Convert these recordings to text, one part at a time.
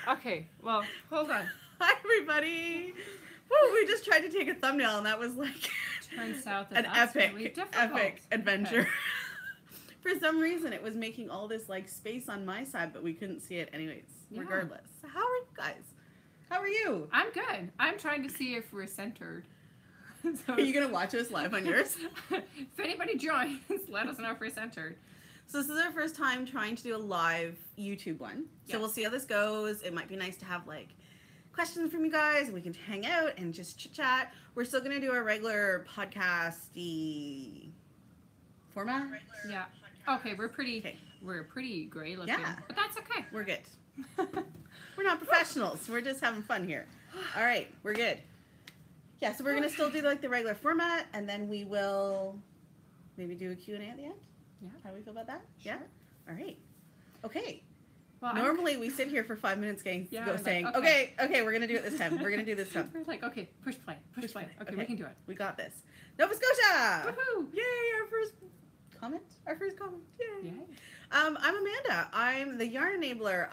Okay, well, hold on. Hi, everybody. Woo, we just tried to take a thumbnail, and that was like Turns out an that's really difficult. epic adventure. Okay. For some reason, it was making all this like space on my side, but we couldn't see it anyways. Yeah. Regardless, how are you guys? How are you? I'm good. I'm trying to see if we're centered. So, are you gonna watch us live on yours? If anybody joins, let us know if we're centered. So this is our first time trying to do a live YouTube one. So we'll see how this goes. It might be nice to have like questions from you guys. We can hang out and just chit chat. We're still gonna do our regular podcasty format. Yeah. Okay, we're pretty gray looking. Yeah. But that's okay. We're good. We're not professionals. We're just having fun here. All right, we're good. Yeah, so we're gonna still do like the regular format, and then we will maybe do a Q&A at the end. Yeah. How do we feel about that? Sure. Yeah. All right. Okay. Well, normally we sit here for 5 minutes saying, like, okay, we're gonna do it this time. We're gonna do this time. We're like, okay, push play. Okay, we can do it. We got this. Nova Scotia! Woohoo! Yay, our first comment. Yay. Yay. I'm Amanda. I'm the Yarn Enabler.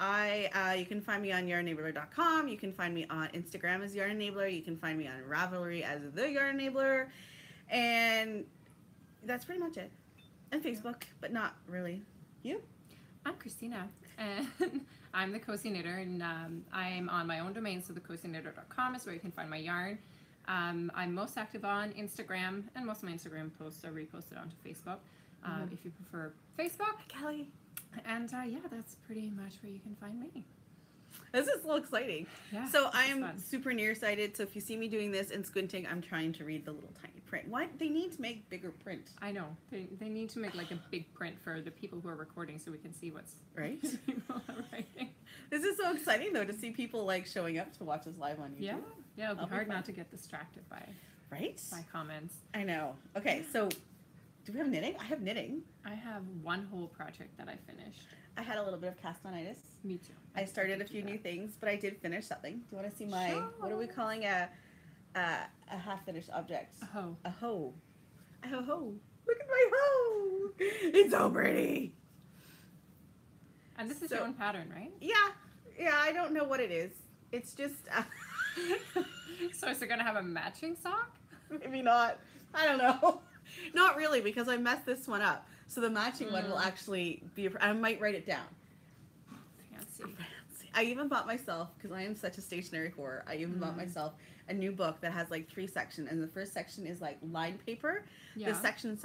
You can find me on yarnenabler.com. You can find me on Instagram as Yarn Enabler. You can find me on Ravelry as the Yarn Enabler. And that's pretty much it. And Facebook, but not really. You? I'm Christina, and I'm the Cozy Knitter, and I'm on my own domain, so thecozyknitter.com is where you can find my yarn. I'm most active on Instagram, and most of my Instagram posts are reposted onto Facebook, if you prefer Facebook. Kelly. And yeah, that's pretty much where you can find me. This is so exciting. Yeah, so I'm super nearsighted, so if you see me doing this and squinting, I'm trying to read the little tiny print. Why? They need to make bigger print. I know. They need to make like a big print for the people who are recording so we can see what's right. People are writing. This is so exciting though to see people like showing up to watch us live on YouTube. Yeah, it'll be hard not to get distracted by comments. I know. Okay, so do we have knitting? I have knitting. I have one whole project that I finished. I had a little bit of castonitis. Me too. I started a few new things, but I did finish something. Do you want to see my, what are we calling a half-finished object? A hoe. A hoe. I have a hoe. Look at my hoe. It's so pretty. And this is your own pattern, right? Yeah, I don't know what it is. It's just... So is it going to have a matching sock? Maybe not. I don't know. Not really, because I messed this one up. So the matching one will actually be, I might write it down. Fancy. I even bought myself, because I am such a stationery whore, I even bought myself a new book that has like 3 sections. And the first section is like lined paper. Yeah. The second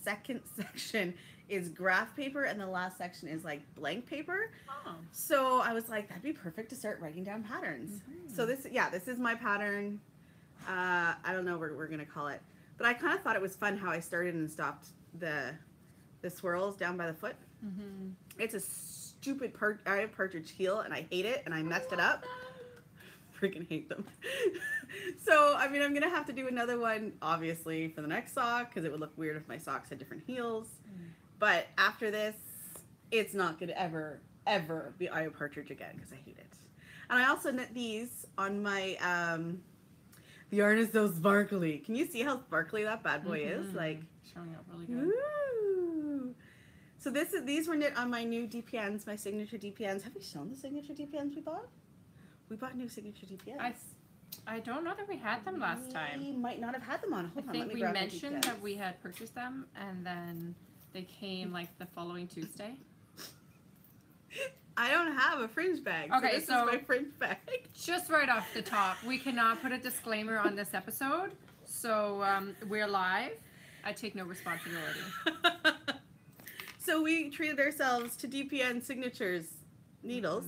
section is graph paper. And the last section is like blank paper. Oh. So I was like, that'd be perfect to start writing down patterns. So this is my pattern. I don't know what we're going to call it. But I kind of thought it was fun how I started and stopped the swirls down by the foot. It's a stupid partridge heel, and I hate it, and I messed it up. Freaking hate them. So, I mean, I'm going to have to do another one, obviously, for the next sock, because it would look weird if my socks had different heels. But after this, it's not going to ever be eye of partridge again, because I hate it. And I also knit these on my... the yarn is so sparkly. Can you see how sparkly that bad boy is? Like, showing up really good. Woo! So these were knit on my new DPNs, my signature DPNs. Have we shown the signature DPNs we bought? We bought new signature DPNs. I don't know that we had them last time. We might not have had them on. Hold on, I think let me we grab my mentioned DPNs. that we had purchased them, and then they came like the following Tuesday. I don't have a fringe bag. Okay, so this is my fringe bag. Just right off the top, we cannot put a disclaimer on this episode, so we're live. I take no responsibility. So we treated ourselves to DPN signatures needles,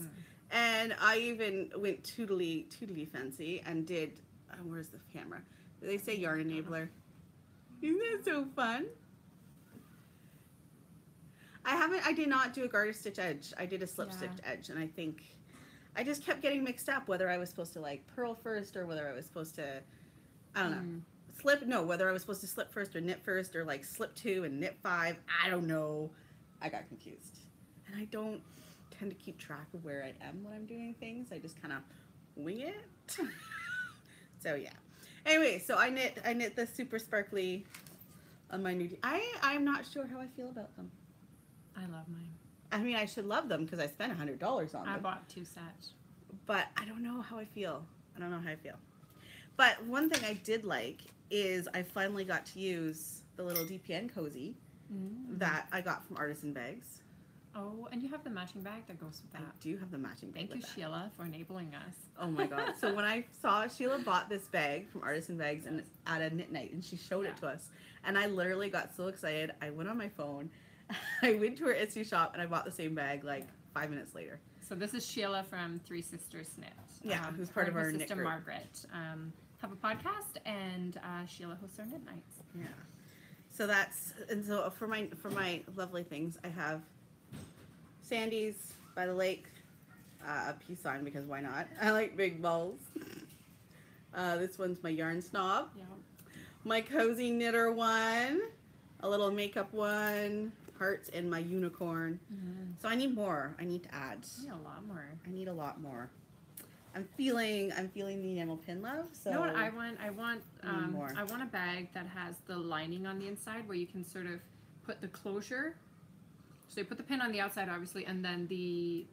and I even went tootly fancy and did. Where's the camera? They say Yarn Enabler. Isn't that so fun? I did not do a garter stitch edge. I did a slip stitch edge, and I think I just kept getting mixed up whether I was supposed to like purl first or whether I was supposed to, I don't know, whether I was supposed to slip first or knit first or like slip 2 and knit 5. I don't know. I got confused, and I don't tend to keep track of where I am when I'm doing things. I just kind of wing it. So yeah. Anyway, so I knit the super sparkly on my new. I'm not sure how I feel about them. I love mine. I mean, I should love them because I spent $100 on them. I bought 2 sets. but I don't know how I feel. I don't know how I feel. But one thing I did like is I finally got to use the little DPN cozy that I got from Artisan Bags. Oh, and you have the matching bag that goes with that. I do have the matching bag. Thank you, Sheila, for enabling us. Oh my god. So when I saw Sheila bought this bag from Artisan Bags and at a knit night and she showed it to us, and I literally got so excited. I went on my phone, I went to her Etsy shop, and I bought the same bag like 5 minutes later. So this is Sheila from Three Sisters Knit. Yeah, who's part of our knit sister group. Margaret. Have a podcast, and Sheila hosts our knit nights. Yeah. So that's, and so for my lovely things, I have Sandy's by the lake, a peace sign because why not? I like big balls. This one's my yarn snob. Yeah. My cozy knitter one, a little makeup one, hearts, and my unicorn. So I need more. I need to add. I need a lot more. I need a lot more. I'm feeling the enamel pin love. So you know what I want? I want more. I want a bag that has the lining on the inside where you can sort of put the closure. So you put the pin on the outside, obviously, and then the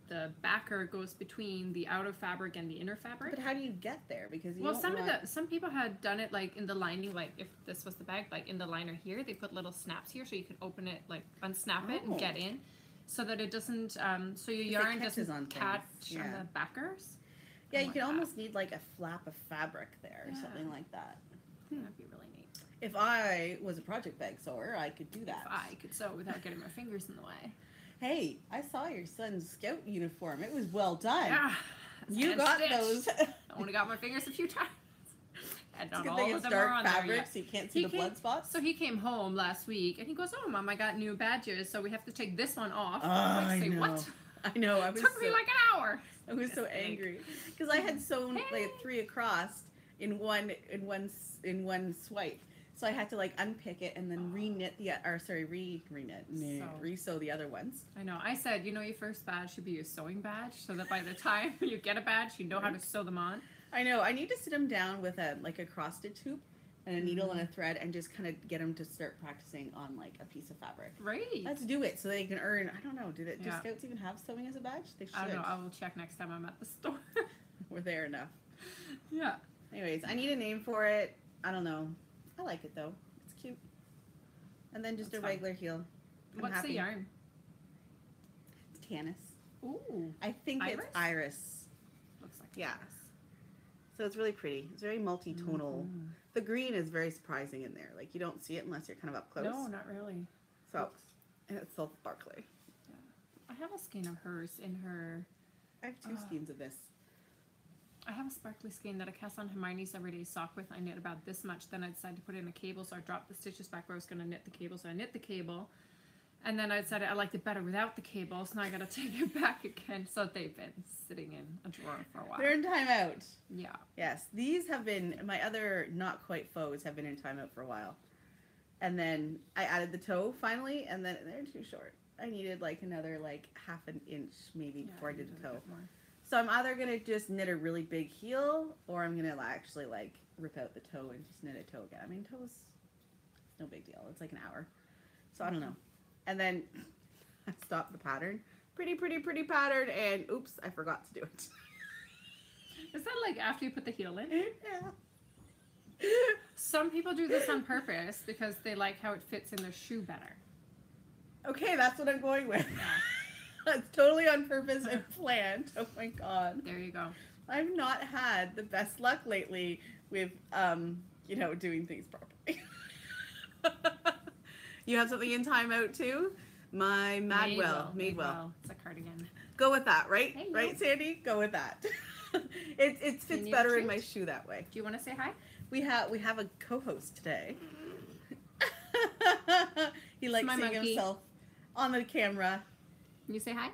backer goes between the outer fabric and the inner fabric. But how do you get there? Because you well, don't some people had done it like in the lining, like if this was the bag, like in the liner here, they put little snaps here so you can open it, like unsnap it and get in, so that it doesn't, so your yarn doesn't catch on the backers. Yeah, you can almost need like a flap of fabric there or something like that. That'd be really neat. If I was a project bag sewer, I could do that. If I could sew without getting my fingers in the way. Hey, I saw your son's scout uniform. It was well done. Yeah. You got those. I only got my fingers a few times. And not all of them are on fabric, there yet. so you can't see the blood spots. So he came home last week and he goes, "Oh, Mom, I got new badges, so we have to take this one off." Oh, I say, know. "What?" I know. I was it took me like an hour. I was so angry because I had sewn like 3 across in one swipe. So I had to like unpick it and then re-knit re-sew the other ones. I know. I said, your first badge should be your sewing badge, so that by the time you get a badge, you know how to sew them on. I know. I need to sit them down with a cross-stitch hoop and a needle and a thread and just kind of get them to start practicing on like a piece of fabric. Right. Let's do it so they can earn. I don't know. Do Scouts even have sewing as a badge? They should. I don't know. I will check next time I'm at the store. We're there enough. Yeah. Anyways, I need a name for it. I don't know. I like it though. It's cute. And then just a regular heel. What's the yarn? It's Tanis. Ooh. I think it's Iris. Looks like Iris. So it's really pretty. It's very multi-tonal. The green is very surprising in there. Like you don't see it unless you're kind of up close. No, not really. So, and it's so sparkly. Yeah. I have a skein of hers in her. I have 2 skeins of this. I have a sparkly skein that I cast on Hermione's everyday sock with. I knit about this much. Then I decided to put in a cable, so I dropped the stitches back where I was going to knit the cable. So I knit the cable. And then I decided I liked it better without the cable, so now I got to take it back again. So they've been sitting in a drawer for a while. They're in timeout. Yeah. Yes, these have been, my other not quite faux have been in timeout for a while. And then I added the toe finally, and then they're too short. I needed like another like half an inch maybe before I did the toe. So I'm either going to just knit a really big heel, or I'm going to actually like rip out the toe and just knit a toe again. I mean, toes, it's no big deal. It's like an hour. So I don't know. And then I stopped the pattern. Pretty pattern, and oops, I forgot to do it. Is that like after you put the heel in? Yeah. Some people do this on purpose because they like how it fits in their shoe better. Okay, that's what I'm going with. That's totally on purpose and planned. Oh my god. There you go. I've not had the best luck lately with, doing things properly. You have something in timeout too? My Madewell. Madewell. It's a cardigan. Go with that, right? Hey, right, Sandy? Go with that. It fits better in my shoe that way. Do you want to say hi? We have a co-host today. He likes seeing himself on the camera. Can you say hi?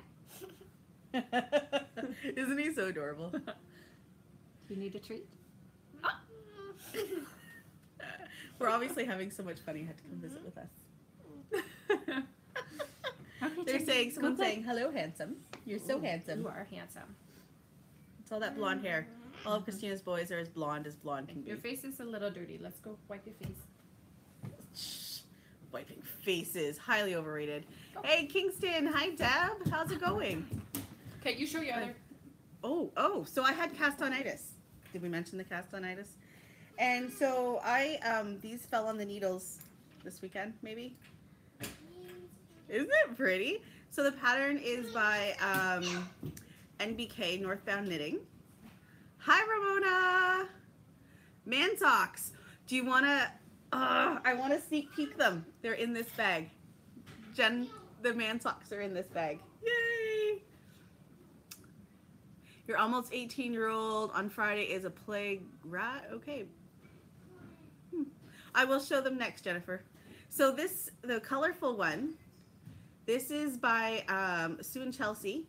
Isn't he so adorable? Do you need a treat? We're obviously having so much fun. You had to come visit with us. Someone's saying, hello, handsome. You're so handsome. You are handsome. It's all that blonde hair. All of Christina's boys are as blonde can be. Your face is a little dirty. Let's go wipe your face. Shh. Wiping faces. Highly overrated. Oh. Hey, Kingston. Hi, Deb. How's it going? Okay, you show your other. So I had castonitis. Did we mention the castonitis? And so these fell on the needles this weekend, maybe. Isn't it pretty? So the pattern is by NBK, Northbound Knitting. Hi, Ramona! Man socks. Do you want to, I want to sneak peek them. They're in this bag. Jen, the man socks are in this bag. Yay! Your almost 18-year-old on Friday is a plague rat? Okay. I will show them next, Jennifer. So the colorful one, this is by Sue and Chelsea,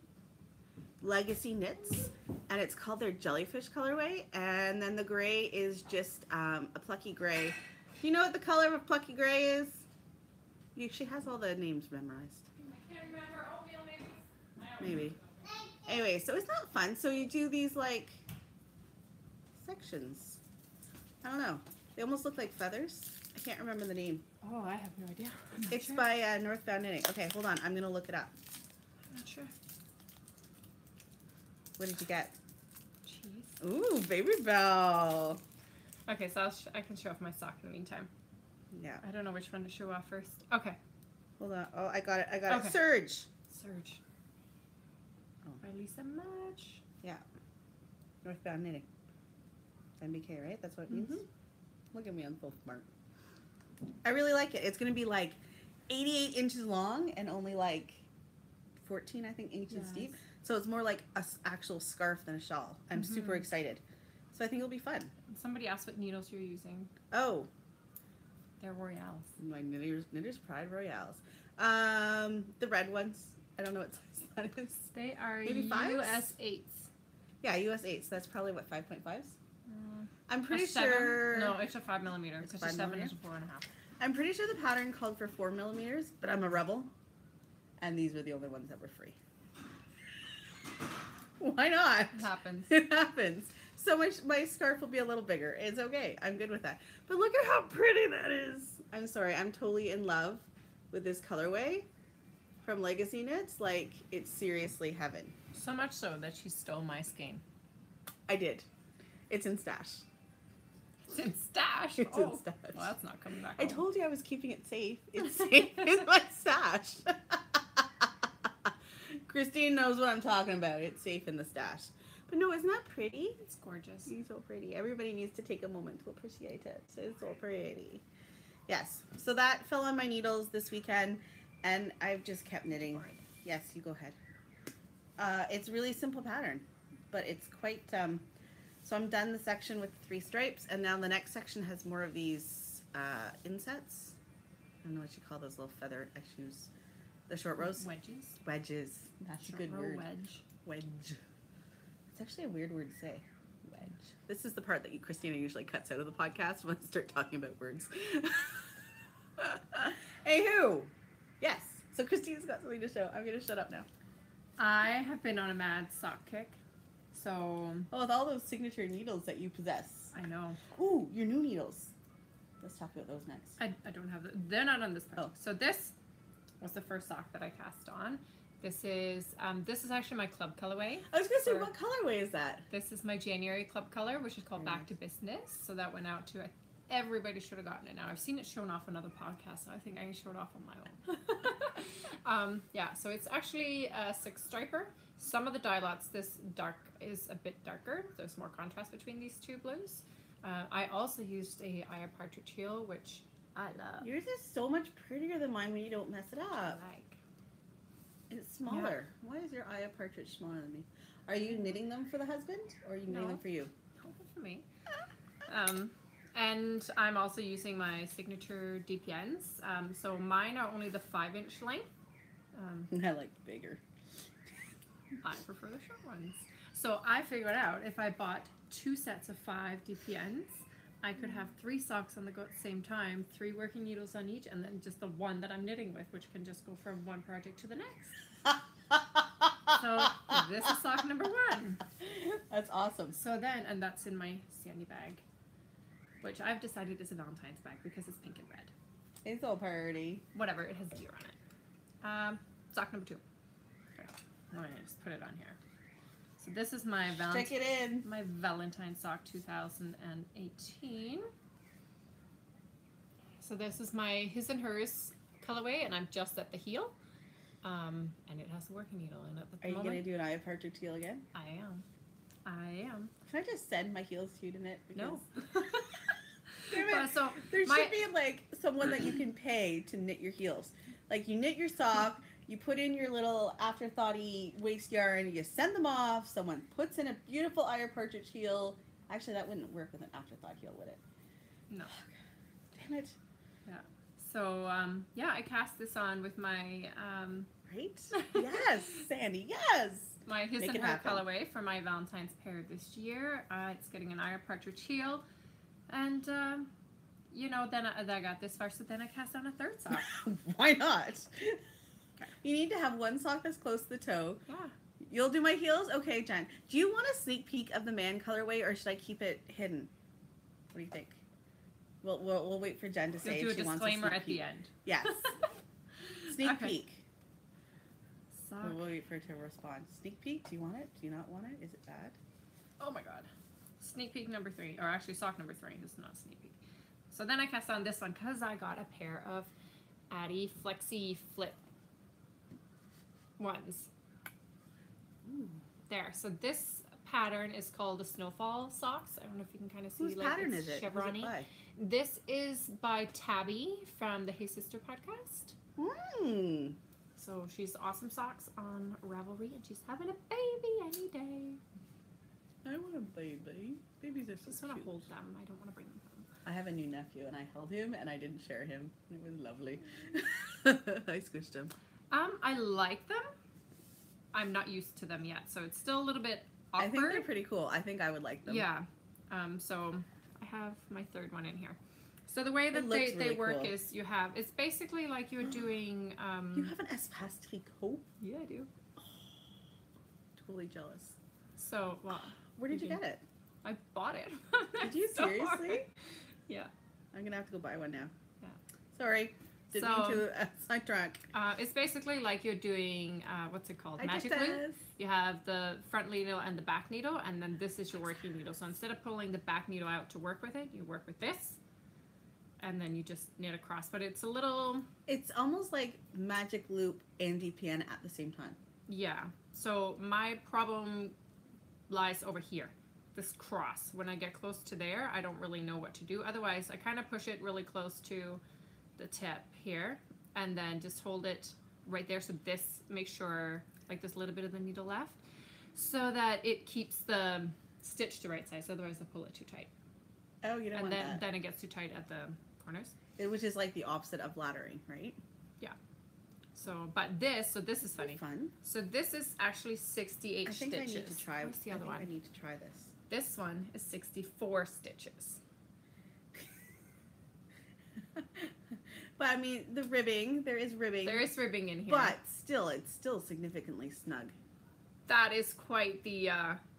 Legacy Knits, and it's called their Jellyfish colorway. And then the gray is just a plucky gray. Do you know what the color of plucky gray is? She has all the names memorized. I can't remember. Oatmeal, Maybe. Anyway, so it's not fun. So you do these like sections. I don't know. They almost look like feathers. I can't remember the name. Oh, I have no idea. It's by Northbound Knitting. Okay, hold on. I'm going to look it up. I'm not sure. What did you get? Cheese. Ooh, Baby Bell. Okay, so I can show off my sock in the meantime. Yeah. I don't know which one to show off first. Okay. Hold on. Oh, I got it. I got Okay. it. Surge. Surge. Oh. By Lisa Match. Yeah. Northbound Knitting. MBK, right? That's what it means? Look at me, I'm so smart. I really like it. It's going to be like 88 inches long and only like 14, I think, inches deep. So it's more like an actual scarf than a shawl. I'm super excited. So I think it'll be fun. Somebody asked what needles you're using. Oh. They're Royales. My Knitter's Pride Royales. The red ones. I don't know what size that is. They are Maybe US 8s. Yeah, US 8s. That's probably what, 5.5s? I'm pretty A 7? sure. No, it's a 5mm. It's Because a a 7 5mm? is a 4.5. I'm pretty sure the pattern called for 4mm, but I'm a rebel. And these were the only ones that were free. Why not? It happens. It happens. So my scarf will be a little bigger. It's okay. I'm good with that. But look at how pretty that is. I'm sorry. I'm totally in love with this colorway from Legacy Knits. Like, it's seriously heaven. So much so that she stole my skein. I did. It's in stash. It's in stash. It's in stash. Well, that's not coming back I home. told you I was keeping it safe. It's safe in my stash. Christine knows what I'm talking about. It's safe in the stash. But no, isn't that pretty? It's gorgeous. It's so pretty. Everybody needs to take a moment to appreciate it. It's so pretty. Yes. So that fell on my needles this weekend, and I've just kept knitting. Yes, you go ahead. It's a really simple pattern, but it's quite... so I'm done the section with 3 stripes, and now the next section has more of these insets. I don't know what you call those little feather issues. The short rows? Wedges. Wedges. That's a Short good row word. wedge. Wedge. It's actually a weird word to say. Wedge. This is the part that Christina usually cuts out of the podcast when I start talking about words. Hey, who? Yes. So Christina's got something to show. I'm going to shut up now. I have been on a mad sock kick. So... Oh, with all those signature needles that you possess. I know. Ooh, your new needles. Let's talk about those next. I don't have... They're not on this part. Oh. So this was the first sock that I cast on. This is actually my club colorway. I was going to say, what colorway is that? This is my January club color, which is called Back to Business. So that went out to... Everybody should have gotten it now. I've seen it shown off on other podcasts, so I think I can show it off on my own. Yeah, so it's actually a 6 striper. Some of the dye lots, this dark is a bit darker. There's more contrast between these 2 blues. I also used a Aya Partridge heel, which I love. Yours is so much prettier than mine when you don't mess it up. Like. It's smaller. Yeah. Why is your Aya Partridge smaller than me? Are you knitting them for the husband, or are you knitting them for you? For me. And I'm also using my signature DPNs. So mine are only the 5-inch length. I like bigger. I prefer the short ones. So I figured out if I bought 2 sets of 5 DPNs, I could have 3 socks on the go at the same time, 3 working needles on each, and then just the one that I'm knitting with, which can just go from one project to the next. So this is sock number 1. That's awesome. So then, and that's in my Sandy bag, which I've decided is a Valentine's bag because it's pink and red. It's so pretty. Whatever, it has deer on it. Sock number 2. Okay. I'm going to just put it on here. So this is my Check it in. my Valentine sock 2018. So this is my his and hers colorway, and I'm just at the heel. And it has a working needle in it at the moment. Are you gonna do an eye of partridge heel again? I am. Can I just send my heels to you to knit? No. So there should be like someone that you can pay to knit your heels. Like you knit your sock, you put in your little afterthoughty waist yarn, you send them off, someone puts in a beautiful eye of partridge heel. Actually, that wouldn't work with an afterthought heel, would it? No. Damn it. Yeah. So, yeah, I cast this on with my... right? Yes, Sandy, yes! My his and her colorway for my Valentine's pair this year. It's getting an eye of partridge heel. And, you know, then I got this far, so then I cast on a third sock. Why not? Okay. You need to have one sock that's close to the toe. Yeah. You'll do my heels? Okay, Jen. Do you want a sneak peek of the man colorway, or should I keep it hidden? What do you think? We'll wait for Jen to say if she wants a disclaimer sneak at peek. the end. Yes. Sneak peek. Sock. We'll wait for her to respond. Sneak peek? Do you want it? Do you not want it? Is it bad? Oh my god. Sneak peek number 3, or actually sock number 3. This is not sneak peek. So then I cast on this one because I got a pair of Addy Flexi Flip ones. Ooh. There. So this pattern is called the Snowfall Socks. I don't know if you can kind of see. Whose pattern is it? Chevrony. Who's it by? This is by Tabby from the Hey Sister podcast. Mm. So she's awesome socks on Ravelry, and she's having a baby any day. I want a baby. Babies are so Just want to cute. hold them. I don't want to bring them home. I have a new nephew, and I held him, and I didn't share him. It was lovely. I squished him. I like them. I'm not used to them yet, so it's still a little bit awkward. I think they're pretty cool. I think I would like them. Yeah. So I have my third one in here. So the way that really they work cool. is it's basically like you're doing. You have an espace tricot? Yeah, I do. Oh, totally jealous. So, well. Where did you get it? I bought it. Did you seriously? Yeah. I'm gonna have to go buy one now. Yeah. Sorry. Didn't mean to sidetrack. It's basically like you're doing what's it called? Magic loop. You have the front needle and the back needle, and then this is your working needle. So instead of pulling the back needle out to work with it, you work with this, and then you just knit across. But it's a little. It's almost like magic loop and DPN at the same time. Yeah. So my problem lies over here. This cross. When I get close to there, I don't really know what to do. Otherwise, I kind of push it really close to the tip here, and then just hold it right there. So this, make sure like there's a little bit of the needle left, so that it keeps the stitch the right size. Otherwise, I pull it too tight. Oh, you don't want that. And then it gets too tight at the corners. Which is like the opposite of laddering, right? Yeah. So, but this is funny. Fun. So this is actually 68 stitches. I think I need to try. Where's the other one? I need to try this. This one is 64 stitches. But I mean, the ribbing, there is ribbing. There is ribbing in here. But still, it's still significantly snug. That is quite the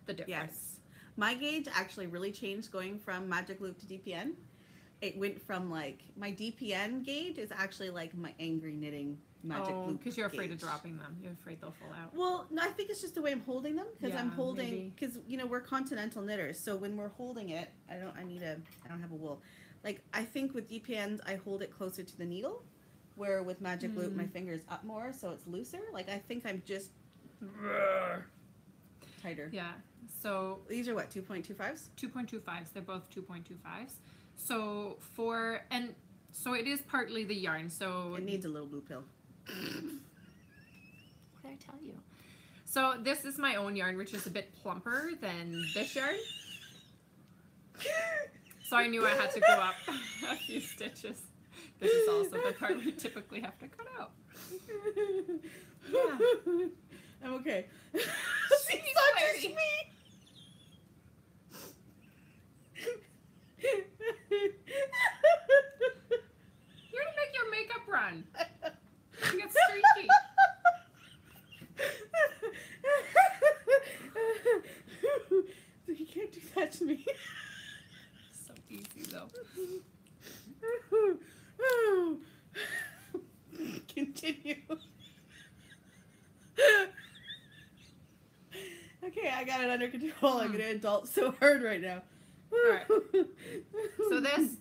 difference. Yes. My gauge actually really changed going from magic loop to DPN. It went from like, my DPN gauge is actually like my angry knitting magic loop because you're afraid gauge. of dropping them. You're afraid they'll fall out. Well, no, I think it's just the way I'm holding them, because I'm Yeah, holding, because you know we're continental knitters, so when we're holding it, I don't have a wool. Like I think with DPNs, I hold it closer to the needle, where with magic loop, my finger's up more, so it's looser. Like I think I'm just tighter. Yeah. So These are what, 2.25s? 2.25s. They're both 2.25s. So so it is partly the yarn. So It needs a little blue pill. what did I tell you? So this is my own yarn, which is a bit plumper than this yarn. So I knew I had to go up a few stitches. This is also the part we typically have to cut out. Yeah. I'm okay. She's such a sweet. You're gonna make your makeup run. You get streaky. You can't do that to me. So easy though. Continue. Okay, I got it under control. I'm gonna adult so hard right now. Alright. So this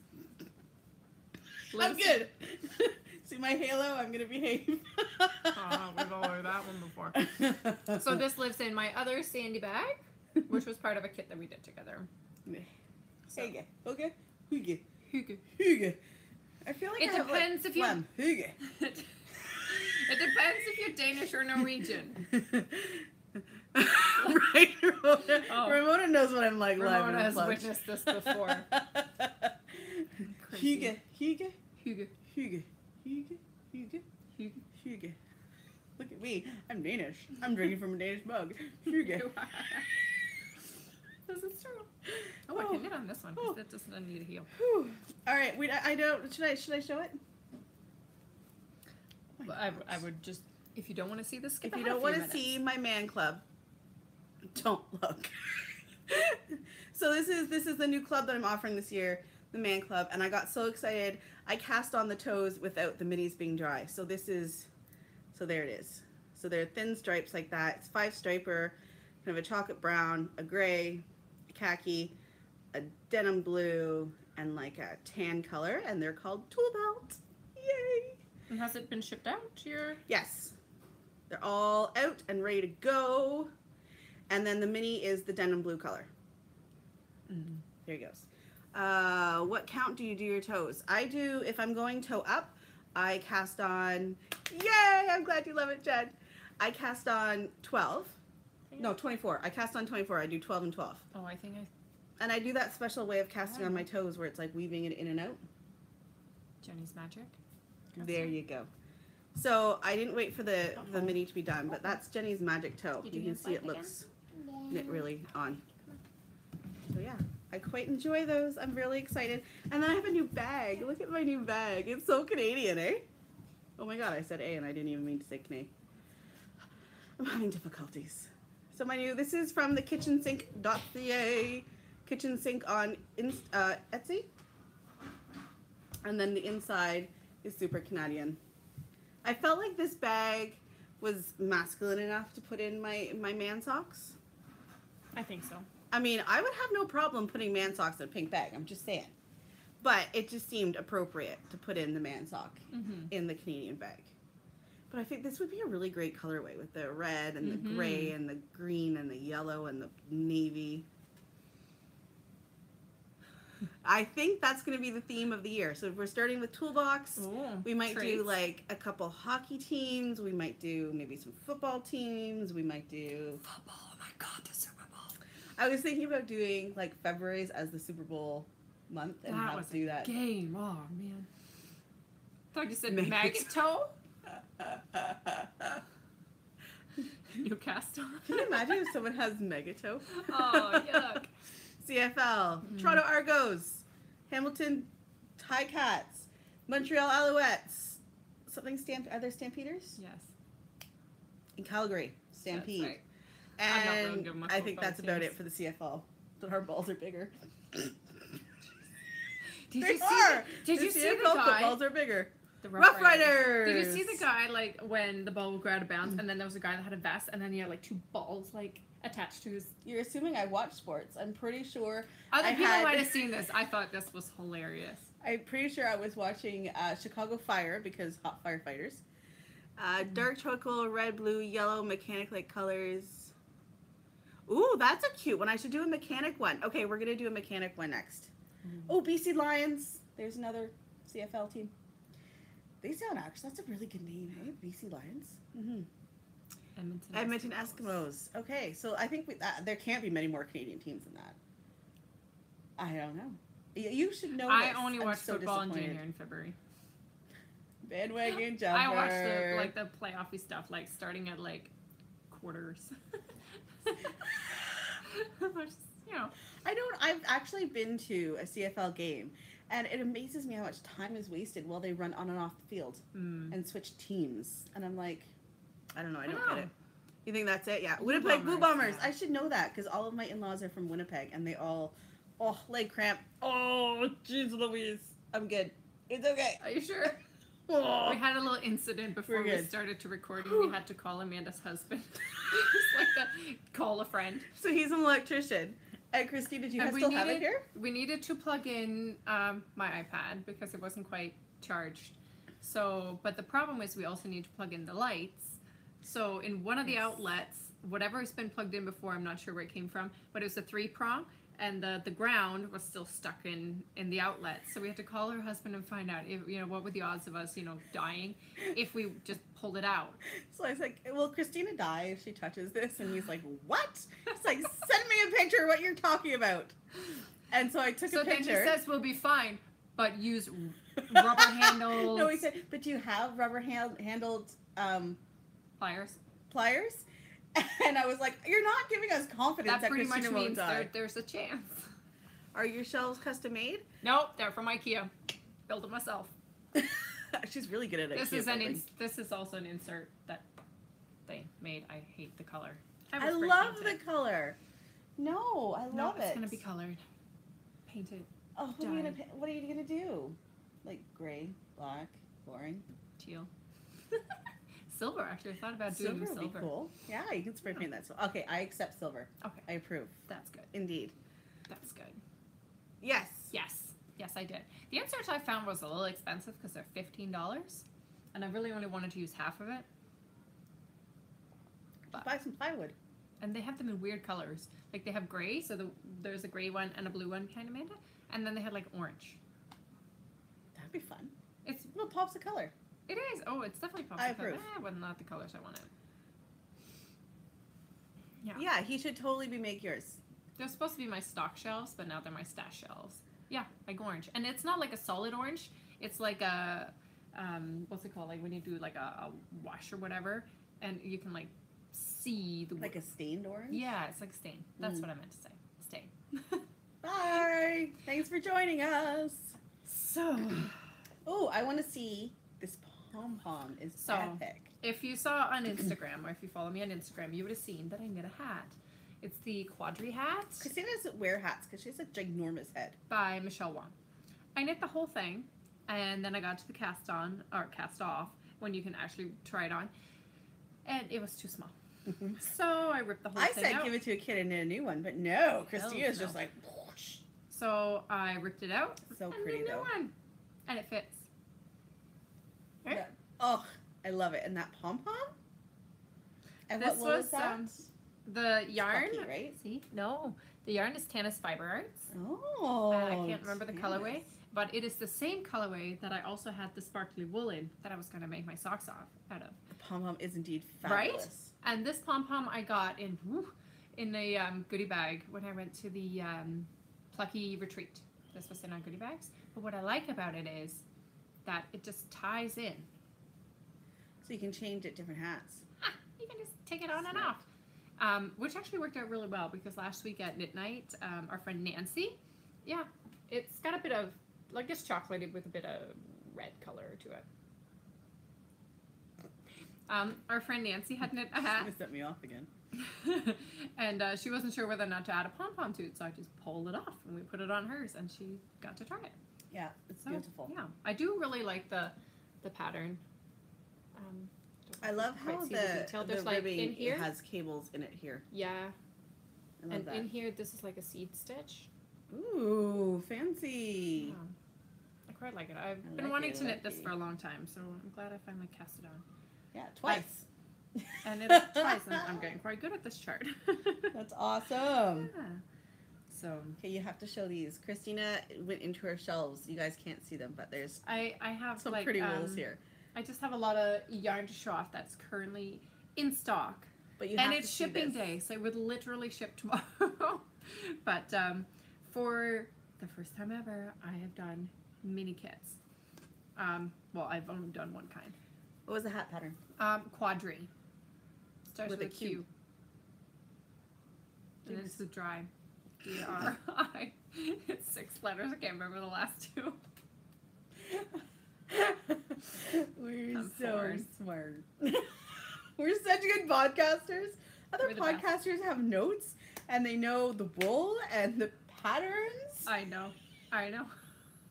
I'm good. See my halo? I'm gonna behave. Oh, we've all heard that one before. So this lives in my other sandy bag, which was part of a kit that we did together. So. Okay. Hygge. Hygge. Hygge. I feel like It I have depends like if you. Hygge. It depends if you're Danish or Norwegian. Right, Ramona. Oh. Ramona knows what I'm like. Ramona has live witnessed this before. Hygge. Hygge. Hygge. Hygge. Hygge. Hygge. Hygge. Hygge. Look at me. I'm Danish. I'm drinking from a Danish mug. Hygge. This is true. Oh, I can knit on this one because that doesn't need a heel. Whew. All right. Wait. I don't. Should I show it? Well, I would just, if you don't want to see this, skip If you ahead don't a few want to minutes. see my man club, don't look. So this is the new club that I'm offering this year, the man club, and I got so excited. I cast on the toes without the minis being dry. So there it is. So they're thin stripes like that. It's 5-striper, kind of a chocolate brown, a gray, a khaki, a denim blue, and like a tan color, and they're called Tool Belt. Yay! And has it been shipped out to your... Yes. They're all out and ready to go. And then the mini is the denim blue color. Mm-hmm. There he goes. What count do you do your toes? I do, if I'm going toe up, I cast on, yay, I'm glad you love it, Jen. I cast on 12. No, 24. I cast on 24. I do 12 and 12. Oh, I think I... And I do that special way of casting on my toes where it's like weaving it in and out. Jenny's magic. There you go. So I didn't wait for the mini to be done, but that's Jenny's magic toe. You can see it looks knit really on. So yeah, I quite enjoy those. I'm really excited. And then I have a new bag. Look at my new bag. It's so Canadian, eh? Oh my god, I said A and I didn't even mean to say Canadian. I'm having difficulties. So this is from the kitchensink.ca. Kitchen sink on Etsy. And then the inside is super Canadian. I felt like this bag was masculine enough to put in my man socks. I think so. I mean, I would have no problem putting man socks in a pink bag. I'm just saying. But it just seemed appropriate to put in the man sock in the Canadian bag. But I think this would be a really great colorway with the red and the gray and the green and the yellow and the navy. I think that's going to be the theme of the year. So if we're starting with Toolbox, we might do like a couple hockey teams. We might do maybe some football teams. We might do... Football, oh my god, the Super Bowl. I was thinking about doing like February's as the Super Bowl month and how to do that. Game. Oh, man. I thought you said maggot toe. You cast on. Can you imagine if someone has megatoe? Oh, yuck. CFL, Toronto Argos, Hamilton Ticats, Montreal Alouettes, are there Stampeders? Yes. In Calgary, Stampede. That's right. And really good with I think football that's about teams. it for the CFL. But our balls are bigger. Did They you see are! Did you see the CFL guy? footballs are bigger. The Rough Riders! Did you see the guy, like, when the ball would go out of bounds, and then there was a guy that had a vest, and then he had, like, 2 balls, like, attached to his... You're assuming I watch sports. I'm pretty sure Other people might have seen this. I thought this was hilarious. I'm pretty sure I was watching Chicago Fire, because hot firefighters. Dark charcoal, red, blue, yellow, mechanic-like colors. Ooh, that's a cute one. I should do a mechanic one. Okay, we're going to do a mechanic one next. Oh, BC Lions. There's another CFL team. They sound actually, that's a really good name, eh? BC Lions. Edmonton Eskimos. Okay, so I think there can't be many more Canadian teams than that. I don't know. You should know I this. only I'm watch so football in disappointed. January and February. Bandwagon jumper. I watch the playoffy stuff, like starting at like quarters. I've actually been to a CFL game, and it amazes me how much time is wasted while they run on and off the field and switch teams. And I'm like, I don't know, I don't get it. You think that's it? Yeah. Winnipeg Blue Bombers. I should know that because all of my in-laws are from Winnipeg, and they all, leg cramp. Oh, jeez Louise. I'm good. It's okay. Are you sure? Oh, We had a little incident before We're we good. started to recording. We had to call Amanda's husband. Just like call a friend. so he's an electrician. And Christina, do you And still have it here? We needed to plug in my iPad because it wasn't quite charged. So, but the problem is we also need to plug in the lights. So in one of the outlets, whatever has been plugged in before, I'm not sure where it came from, but it was a 3-prong, and the ground was still stuck in the outlet. So we had to call her husband and find out if, what were the odds of us, dying if we just pulled it out. So I was like, will Christina die if she touches this? And he's like, what? It's like, send me a picture of what you're talking about. And so I took a picture. So then he says we'll be fine, but use rubber handles. No, he said, but do you have rubber handled pliers? And I was like, you're not giving us confidence that pretty Christina much won't means die. there's a chance. Are your shelves custom made? Nope, they're from IKEA. Built them myself. She's really good at it. This is also an insert that they made. I hate the color. I love the color. No, I love it. It's gonna be colored, painted. Oh, what are you gonna do? Like gray, black, boring, teal, silver. Actually, I thought about doing silver. Would be cool. Yeah, you can spray paint that. So, okay, I accept silver. Okay, I approve. That's good. Indeed. That's good. Yes. Yes, I did. The inserts I found was a little expensive because they're $15, and I really only wanted to use half of it. But buy some plywood. And they have them in weird colors. Like they have gray, so there's a gray one and a blue one behind Amanda, and then they had like orange. That'd be fun. It's little pops of color. It is. Oh, it's definitely pops of color. But not the colors I wanted. Yeah, he should totally make yours. They're supposed to be my stock shelves, but now they're my stash shelves. Yeah, like orange. And it's not like a solid orange. It's like a, what's it called? Like when you do like a wash or whatever, and you can like see the... Like a stained orange? Yeah, it's like stain. That's what I meant to say. Stain. Bye! Thanks for joining us. So... Oh, I want to see this pom-pom is epic. If you saw on Instagram, or if you follow me on Instagram, you would have seen that I knit a hat. It's the Quadri Hat. Christina doesn't wear hats because she has a ginormous head. By Michelle Wong. I knit the whole thing, and then I got to the cast off, when you can actually try it on, and it was too small. So I ripped the whole thing out. I said give it to a kid and knit a new one, but no, Christina's just like... Whoosh. So I ripped it out. So pretty though. One, and it fits. Right? Yeah. Oh, I love it. And that pom-pom? And this what was that? The yarn, Spucky, right? See? No. The yarn is Tanis Fiber Arts. Oh. I can't remember the colorway, but it is the same colorway that I also had the sparkly wool in that I was going to make my socks out of. The pom-pom is indeed fabulous. Right? And this pom-pom I got in a goodie bag when I went to the Plucky retreat. This was in our goodie bags. But what I like about it is that it just ties in. So you can change it different hats. You can just take it on and off. Which actually worked out really well because last week at Knit Night, our friend Nancy, it's got a bit of, like it's chocolatey with a bit of red color to it. Our friend Nancy had knit a hat. She's gonna set me off again. And she wasn't sure whether or not to add a pom-pom to it, so I just pulled it off and we put it on hers and she got to try it. Yeah, it's beautiful. Yeah, I do really like the pattern. I love how the like ribbing in here has cables in it here. Yeah. I love that. In here, this is like a seed stitch. Ooh, fancy. Yeah. I quite like it. I've been wanting to knit this for a long time, so I'm glad I finally cast it on. Yeah, twice. And it's twice, and I'm getting quite good at this chart. That's awesome. Yeah. So. Okay, you have to show these. Christina went into her shelves. You guys can't see them, but there's I have some pretty wools here. I just have a lot of yarn to show off that's currently in stock. But you have it's shipping day, so it would literally ship tomorrow. But for the first time ever, I have done mini kits. Well, I've only done one kind. What was the hat pattern? Quadri. Starts with a Q. And it's a dry. D-R-I. It's 6 letters. I can't remember the last 2. We're so smart. We're such good podcasters. Other podcasters have notes and they know the wool and the patterns. I know.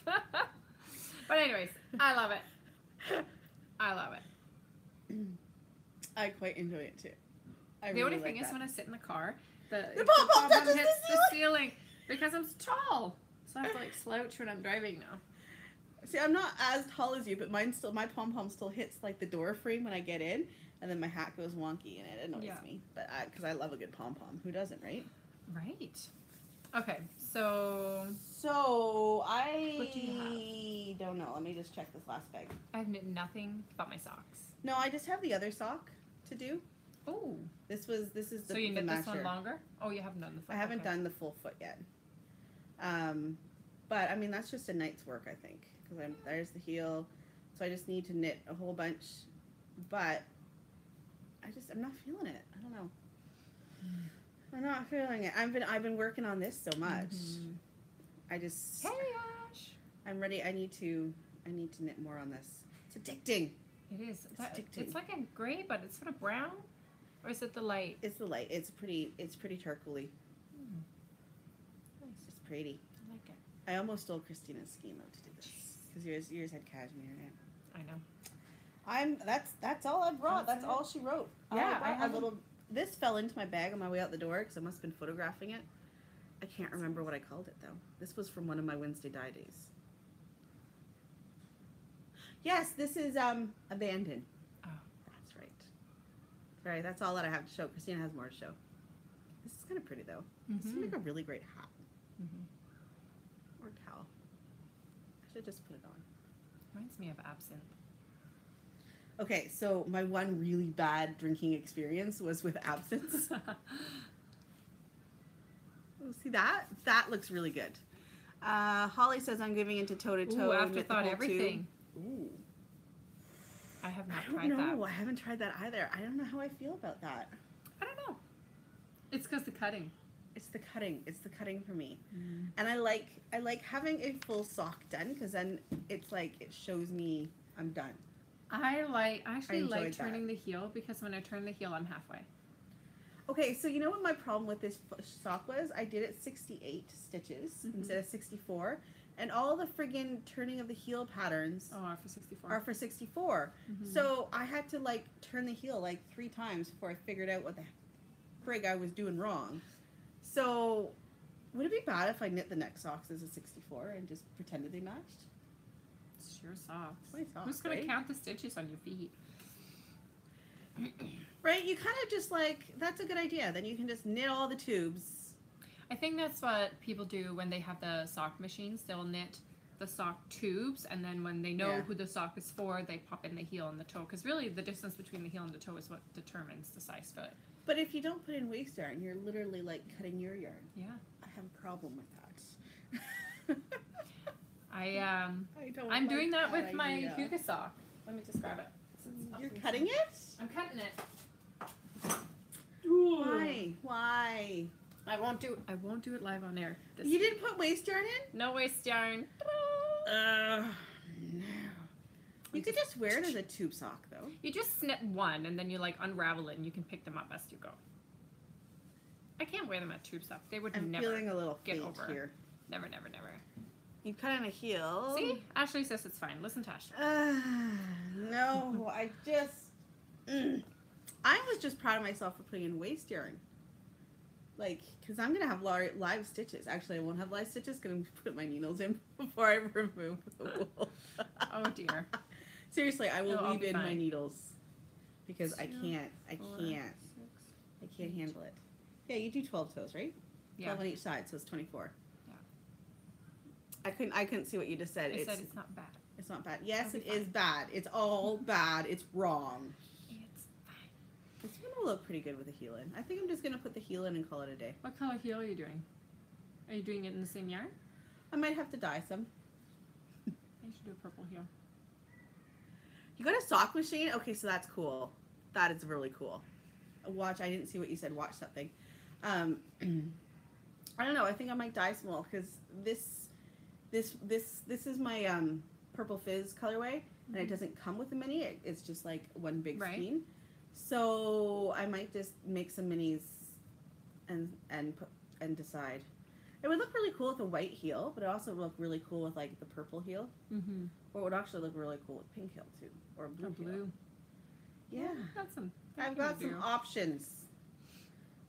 But anyways, I love it. I love it. I quite enjoy it too. The only thing is when I sit in the car, the pom-pom touches hits the the ceiling because I'm tall. So I have to like slouch when I'm driving now. See, I'm not as tall as you, but my pom-pom still hits like the door frame when I get in, and then my hat goes wonky and it annoys me. But because I love a good pom-pom. Who doesn't, right? Right. Okay, so I what do you don't know. Let me just check this last bag. I've knit nothing but my socks. No, I just have the other sock to do. Oh. This is the So you knit this matcher. one longer? Oh, you haven't done the foot. I haven't done the full foot yet. But I mean that's just a night's work, I think, because there's the heel. So I just need to knit a whole bunch, but I'm not feeling it. I don't know. I'm not feeling it. I've been working on this so much. I just. Hey, Ash. I'm ready. I need to knit more on this. It's addicting. It is. It's addicting. It's like a gray, but it's sort of brown. Or is it the light? It's the light. It's pretty charcoaly. Nice. It's pretty. I like it. I almost stole Christina's scheme out to do this because yours had cashmere in it. I know. That's all I brought. That's all she wrote. Yeah, I have a little. This fell into my bag on my way out the door because I must have been photographing it. I can't remember what I called it though. This was from one of my Wednesday dye days. Yes, this is abandoned. Oh, that's right. Right, that's all that I have to show. Christina has more to show. This is kind of pretty though. This would make a really great hat or towel. I should just put it on. Reminds me of absinthe. Okay, so my one really bad drinking experience was with absinthe. Oh, see that? That looks really good. Holly says I'm giving into toe-to-toe. Ooh, afterthought everything. Ooh. I have not I tried don't that. know. I haven't tried that either. I don't know how I feel about that. I don't know. It's because the cutting. It's the cutting. It's the cutting for me. And I like having a full sock done because then it's like it shows me I'm done. I actually like that. turning the heel because when I turn the heel, I'm halfway. Okay, so you know what my problem with this sock was? I did it 68 stitches instead of 64. And all the friggin' turning of the heel patterns are for 64. Are for 64. So I had to like turn the heel like 3 times before I figured out what the frig I was doing wrong. So would it be bad if I knit the neck socks as a 64 and just pretended they matched? It's your socks. It's my socks, Who's going right? to count the stitches on your feet? Right? You kind of just like, that's a good idea. Then you can just knit all the tubes. I think that's what people do when they have the sock machines. They'll knit the sock tubes, and then when they know who the sock is for, they pop in the heel and the toe. Because really, the distance between the heel and the toe is what determines the size foot. But if you don't put in waste yarn, you're literally like cutting your yarn. Yeah. I have a problem with that. I'm doing that with my Huga sock. Let me just grab it. You're cutting it? I'm cutting it. Why? I won't do it live on air. You didn't put waste yarn in? No waste yarn. No. You could just wear it as a tube sock, though. You just snip one, and then you like unravel it, and you can pick them up as you go. I can't wear them at tube sock. They would never feeling a little get faint over. here. Never, never, never. You cut in a heel. See, Ashley says it's fine. Listen to Ashley. No, I was just proud of myself for putting in waste yarn. Like, because I'm going to have live stitches. Actually, I won't have live stitches. Going to put my needles in before I remove the wool. Oh, dear. Seriously, I will leave in fine. my needles. Because I can't Six, handle it. Yeah, you do 12 toes, right? Yeah. 12 on each side, so it's 24. Yeah. I couldn't see what you just said. I said it's not bad. It's not bad. Yes, It'll it be is bad. It's all bad. It's wrong. It's fine. It's gonna look pretty good with the heel in. I think I'm just gonna put the heel in and call it a day. What color heel are you doing? Are you doing it in the same yarn? I might have to dye some. I should do a purple heel. You got a sock machine? Okay, so that's cool. That is really cool. Watch. I didn't see what you said. Watch something. I don't know. I think I might dye some more because this is my Purple Fizz colorway, and it doesn't come with a mini. It's just like one big skein. So I might just make some minis and decide. It would look really cool with a white heel, but it also would look really cool with like the purple heel. Mm-hmm. Or it would actually look really cool with pink heel too, or blue. Heel. Yeah, I've got some options.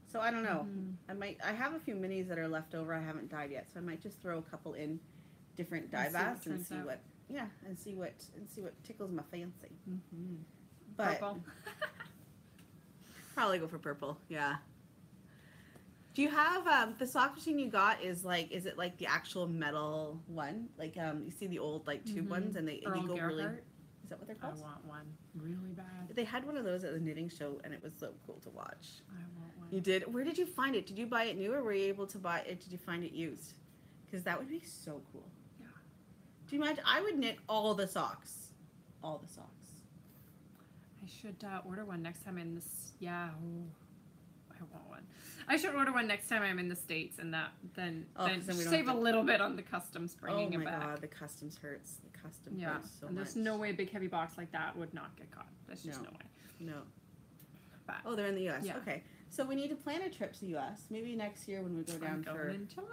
So I don't know. I have a few minis that are left over. I haven't dyed yet, so I might just throw a couple in different dye baths and see what. Yeah, and see what tickles my fancy. Mm-hmm. But Purple. probably go for purple. Yeah. Do you have the sock machine you got? Is it like the actual metal one? Like you see the old like tube ones, and they go really. Is that what they're called? I want one really bad. They had one of those at the knitting show, and it was so cool to watch. I want one. You did? Where did you find it? Did you buy it new, or were you able to buy it? Did you find it used? Because that would be so cool. Yeah. Do you imagine? I would knit all the socks. All the socks. I should order one next time in this. Yeah. Oh, I want one. I should order one next time I'm in the States, and then save a little bit on the customs bringing it back. Oh my god, the customs hurts. The customs hurts so and there's no way a big heavy box like that would not get caught. There's just no way. No. But, oh, they're in the U.S. Yeah. Okay, so we need to plan a trip to the U.S. Maybe next year when we go down for. In July.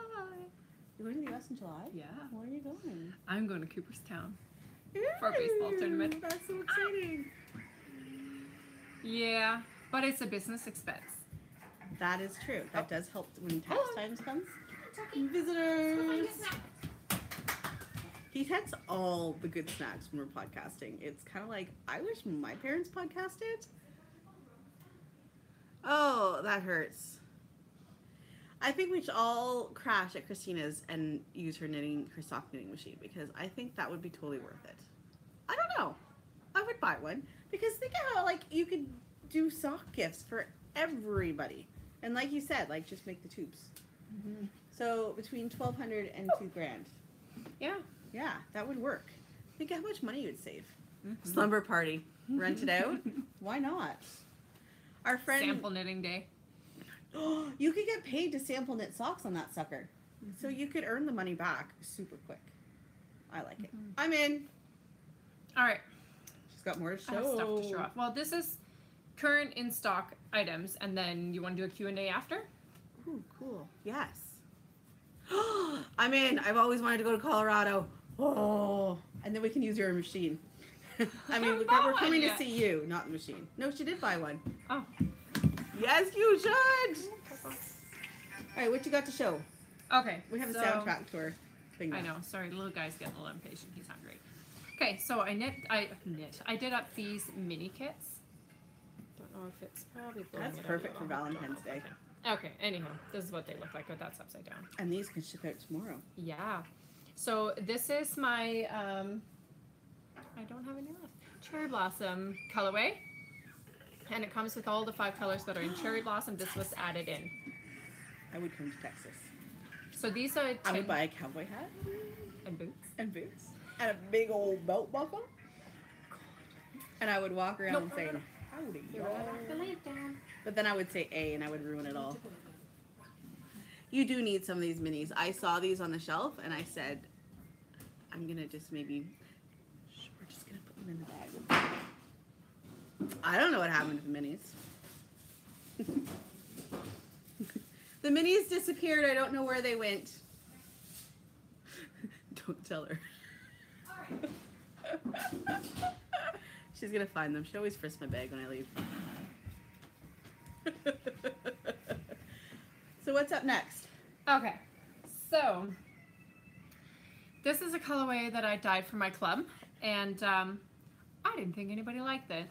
You're going to the U.S. in July? Yeah. Where are you going? I'm going to Cooperstown for a baseball tournament. That's so exciting. Yeah, but it's a business expense. That is true. That does help when tax times comes. Visitors. He takes all the good snacks when we're podcasting. It's kind of like, I wish my parents podcasted. Oh, that hurts. I think we should all crash at Christina's and use her sock knitting machine, because I think that would be totally worth it. I don't know. I would buy one, because think of how like you could do sock gifts for everybody. And like you said, like just make the tubes. Mm-hmm. So between $1,200 and $2,000. Yeah. Yeah, that would work. Think how much money you would save. Mm-hmm. Slumber party. Rent it out. Why not? Our friend. Sample knitting day. You could get paid to sample knit socks on that sucker. Mm-hmm. So you could earn the money back super quick. I like it. I'm in. All right. She's got more to show. I have stuff to show off. Well, this is current in stock items, and then you want to do a Q&A after? Ooh, cool. Yes. I'm in. I've always wanted to go to Colorado. Oh, and then we can use your machine. I mean, we're coming to see you, not the machine. No, she did buy one. Oh. Yes, you should. All right, what you got to show? Okay. We have a soundtrack tour thing now. I know. Sorry, the little guy's getting a little impatient. He's hungry. Okay, so I did up these mini kits. Don't know if it's probably that's perfect for Valentine's Day. Okay, anyhow, this is what they look like, but that's upside down. And these can ship out tomorrow. Yeah. So this is my, I don't have any left, Cherry Blossom colorway. And it comes with all the 5 colors that are in Cherry Blossom. This was added in. I would come to Texas. So these are... I would buy a cowboy hat. And boots. And boots. And a big old belt buckle. And I would walk around saying, howdy, y'all. But then I would say A and I would ruin it all. You do need some of these minis. I saw these on the shelf and I said, I'm going to just maybe, we're just going to put them in the bag. I don't know what happened to the minis. The minis disappeared. I don't know where they went. Don't tell her. She's going to find them. She always frisks my bag when I leave. So what's up next? Okay, so this is a colorway that I dyed for my club, and I didn't think anybody liked it,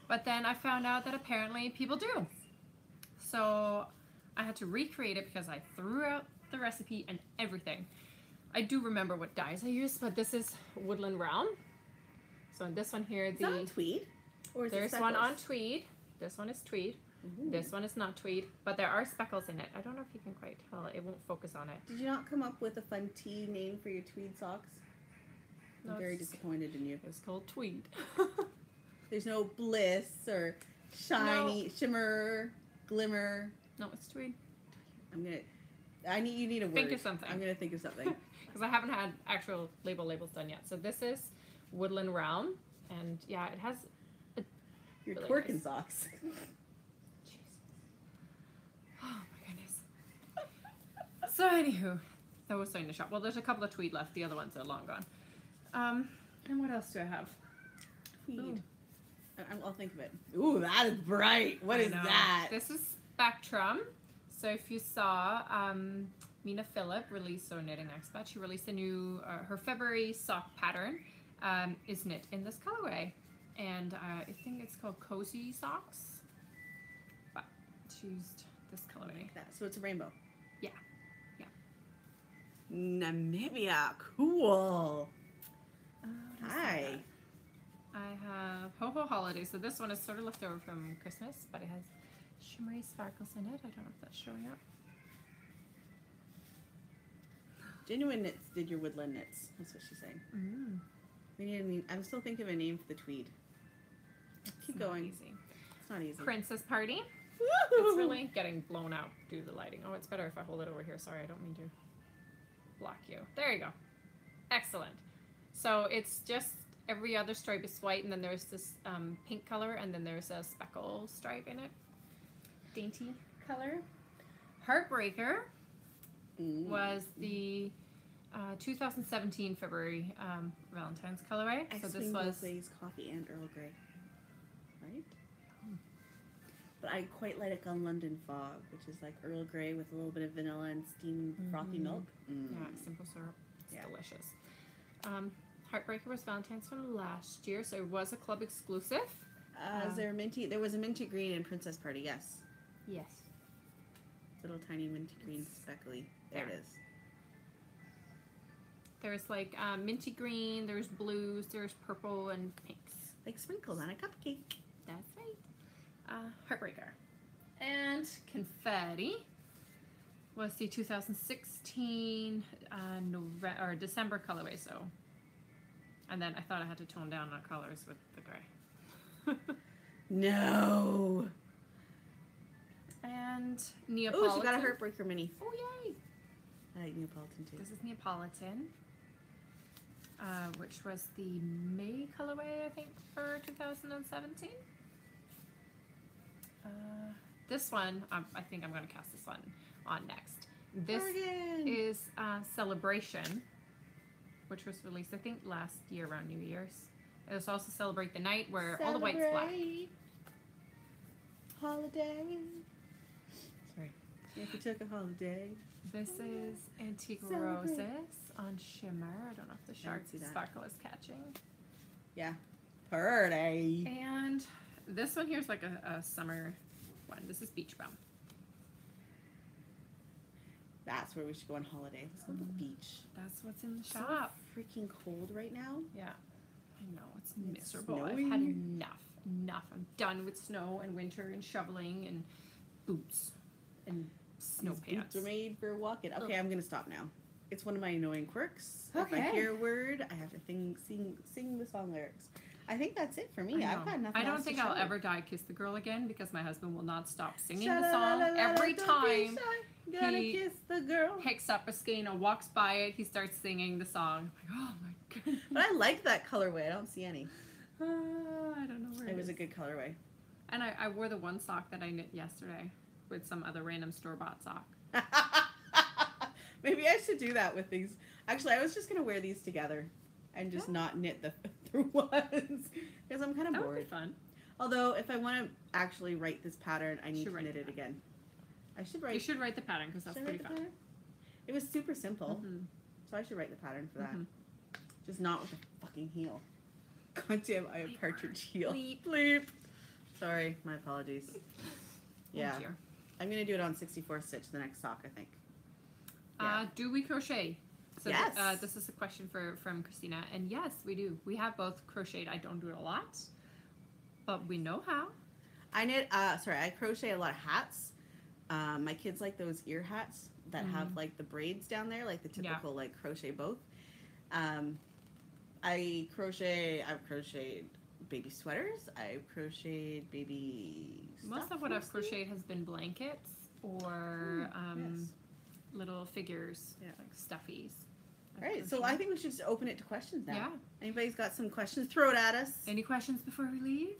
but then I found out that apparently people do. So I had to recreate it because I threw out the recipe and everything. I do remember what dyes I used, but this is Woodland Realm. So in this one here, is that on tweed? Or is there's one on tweed. This one is tweed. Ooh. This one is not tweed, but there are speckles in it. I don't know if you can quite tell. It won't focus on it. Did you not come up with a fun tea name for your tweed socks? I'm very disappointed in you. It's called tweed. There's no bliss or shiny, shimmer, glimmer. No, it's tweed. You need a word. Think of something. I'm gonna think of something. Because I haven't had actual labels done yet. So this is Woodland Realm, and yeah, it has. Your really twerking nice socks. So anywho, that was starting to shop. Well, there's a couple of tweed left. The other ones are long gone. And what else do I have? Tweed. I'll think of it. Ooh, that is bright. What is that? This is Spectrum. So if you saw, Mina Phillip released, so Knitting Expert, she released a new, her February sock pattern is knit in this colorway. And I think it's called Cozy Socks. But she used this colorway. So it's a rainbow. Yeah. Yeah. Namibia. Cool. Hi. I have Ho Ho Holiday. So this one is sort of left over from Christmas, but it has shimmery sparkles in it. I don't know if that's showing up. Genuine Knits did your woodland knits. That's what she's saying. Mm. We need a name. I'm still thinking of a name for the tweed. Keep going. Easy. It's not easy. Princess Party. Woo-hoo! It's really getting blown out due to the lighting. Oh, it's better if I hold it over here. Sorry, I don't mean to block you. There you go. Excellent. So it's just every other stripe is white, and then there's this pink color, and then there's a speckle stripe in it. Dainty color. Heartbreaker was the 2017 February Valentine's colorway. So this was coffee and Earl Grey, right? But I quite like on London Fog, which is like Earl Grey with a little bit of vanilla and steamed frothy milk. Yeah, simple syrup. It's Yeah. delicious. Heartbreaker was Valentine's from last year, so it was a club exclusive. Is there minty? There was a minty green in Princess Party. Yes. Yes. Little tiny minty green speckly. There it is. There's like minty green, there's blues, there's purple and pinks. Like sprinkles on a cupcake. That's right. Heartbreaker. And Confetti was the 2016 December colorway, so. And then I thought I had to tone down on colors with the gray. No. And Neapolitan. Oh, she got a Heartbreaker mini. Oh, yay. I like Neapolitan too. This is Neapolitan, which was the May colorway, I think, for 2017. This one, I think I'm going to cast this one on next. This is Celebration, which was released, I think, last year around New Year's. It was also Celebrate the Night, where all the white's black. Holiday. Sorry. If you took a holiday. This is Antique Roses on Shimmer. I don't know if the sparkle is catching. Yeah. Pretty. And this one here is like a summer one. This is Beach Bum. That's where we should go on holiday. Let's go to the beach. That's what's in the So shop. freaking cold right now. Yeah. I know. It's miserable. Snowing. I've had enough. Enough. I'm done with snow and winter and shoveling and boots and snow pants. Boots are made for walking. Okay, I'm gonna stop now. It's one of my annoying quirks. Okay. If I hear a word, I have to sing the song lyrics. I think that's it for me. I've got nothing I don't else think to I'll show. ever die Kiss the Girl again, because my husband will not stop singing the song. Every time Gonna he kiss the girl. picks up a skein or walks by it, he starts singing the song. I'm like, oh my goodness. But I like that colorway. I don't see any. I don't know where It it was is. a good colorway. And I wore the one sock that I knit yesterday with some other random store-bought sock. Maybe I should do that with these. Actually, I was just gonna wear these together and just not knit the through ones because I'm kind of That would bored. be fun. Although, if I want to actually write this pattern, I need Should to write knit the it again. I should write. You should write the pattern, because that's should I pretty write the fun. pattern? It was super simple, Mhm. so I should write the pattern for that. Mhm. Just not with a fucking heel. God damn, I have Bleep. partridge heel. Bleep. Bleep. Sorry, my apologies. Yeah, Oh, dear. I'm gonna do it on 64 stitch the next sock, I think. Do we crochet? So Yes. this is a question from Christina, and yes, we do. We have both crocheted. I don't do it a lot, but we know how. I knit. I crochet a lot of hats. My kids like those ear hats that have like the braids down there, like the typical like crochet both. I've crocheted baby sweaters. I've crocheted baby. Most stuff of what I've mostly. crocheted has been blankets or Yes. little figures, Yeah. like stuffies. I've All right, so crocheted. I think we should just open it to questions now. Yeah. Anybody's got some questions? Throw it at us. Any questions before we leave?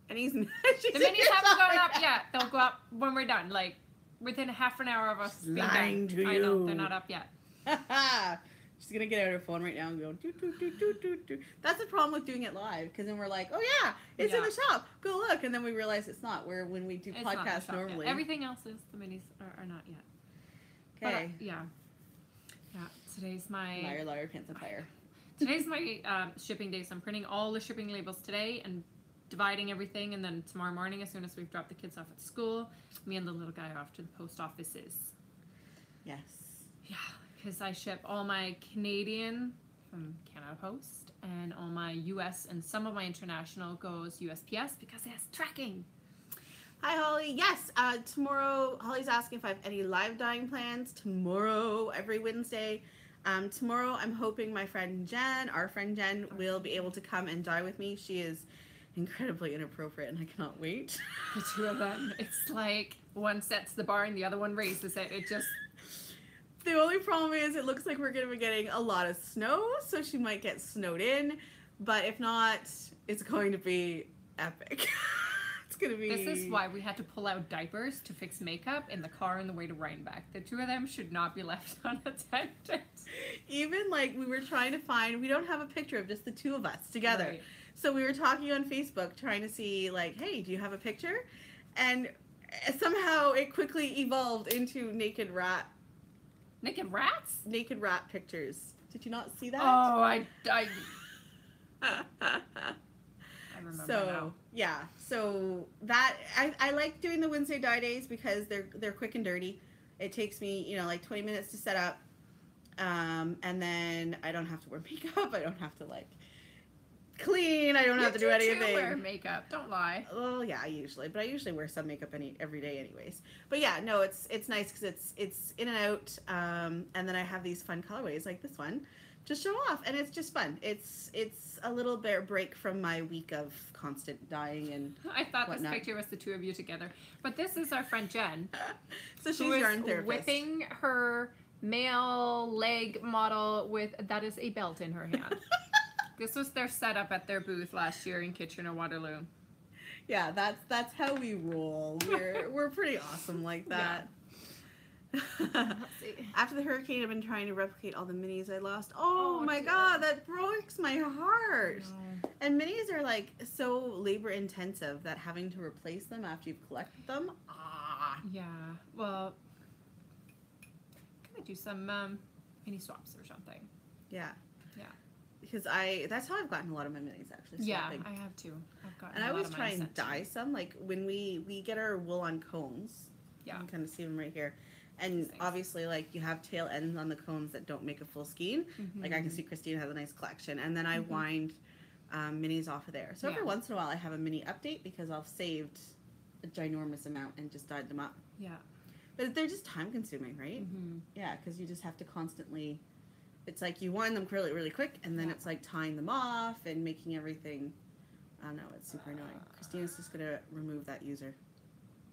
And he's The minis haven't gone up yet. They'll go up when we're done. Like, within half an hour of us being Lying done. to I know, you. they're not up yet. She's gonna get out her phone right now and go do do do do do do. That's the problem with doing it live, because then we're like, oh yeah, it's in the shop. Go look, and then we realize it's not. Where when we do podcasts normally, everything else is. The minis are not yet. Okay. Yeah. Today's my liar, liar, pants on fire. Today's my shipping day, so I'm printing all the shipping labels today and dividing everything, and then tomorrow morning, as soon as we've dropped the kids off at school, me and the little guy off to the post offices. Yes. Yeah, because I ship all my Canadian from Canada Post, and all my US and some of my international goes USPS because it has tracking. Hi, Holly. Yes, tomorrow, Holly's asking if I have any live dyeing plans. Tomorrow, every Wednesday. Tomorrow, I'm hoping my friend Jen, our friend Jen, will be able to come and dye with me. She is incredibly inappropriate, and I cannot wait. The two of them, it's like one sets the bar and the other one raises it. It just... The only problem is it looks like we're going to be getting a lot of snow, so she might get snowed in. But if not, it's going to be epic. It's going to be... This is why we had to pull out diapers to fix makeup in the car on the way to Rhinebeck. The two of them should not be left unattended. Even like we were trying to find, we don't have a picture of just the two of us together. Right. So we were talking on Facebook trying to see like, hey, do you have a picture? And somehow it quickly evolved into naked rat pictures. Did you not see that? Oh, I remember now. Yeah, so that I like doing the Wednesday dye days because they're quick and dirty. It takes me, like 20 minutes to set up, and then I don't have to wear makeup. I don't have to like clean. I don't have to do anything. You wear makeup. Don't lie. Well, yeah, I usually wear some makeup every day, anyways. But yeah, no, it's nice because it's in and out, and then I have these fun colorways like this one to show off, and it's just fun. It's a little bit break from my week of constant dyeing and I thought whatnot. This picture was the two of you together, but this is our friend Jen. So she's yarn therapist. Whipping her male leg model with that is a belt in her hand. This was their setup at their booth last year in Kitchener-Waterloo. Yeah, that's how we roll. We're pretty awesome like that. Yeah. After the hurricane, I've been trying to replicate all the minis I lost. Oh my God, that breaks my heart. And minis are like so labor intensive that having to replace them after you've collected them. Yeah. Well, can I do some mini swaps or something? Yeah. Yeah. Because that's how I've gotten a lot of my minis actually. Swapping. Yeah, I have too. I've gotten. And I always try and dye some. Like when we get our wool on cones. Yeah. You can kind of see them right here. And obviously, like, you have tail ends on the combs that don't make a full skein. Mm-hmm. Like, I can see Christina has a nice collection. And then I wind minis off of there. So every once in a while, I have a mini update because I've saved a ginormous amount and just dyed them up. Yeah. But they're just time-consuming, right? Mm-hmm. Yeah, because you just have to constantly... It's like you wind them really, really quick, and then it's like tying them off and making everything... I don't know, it's super annoying. Christina's just going to remove that user.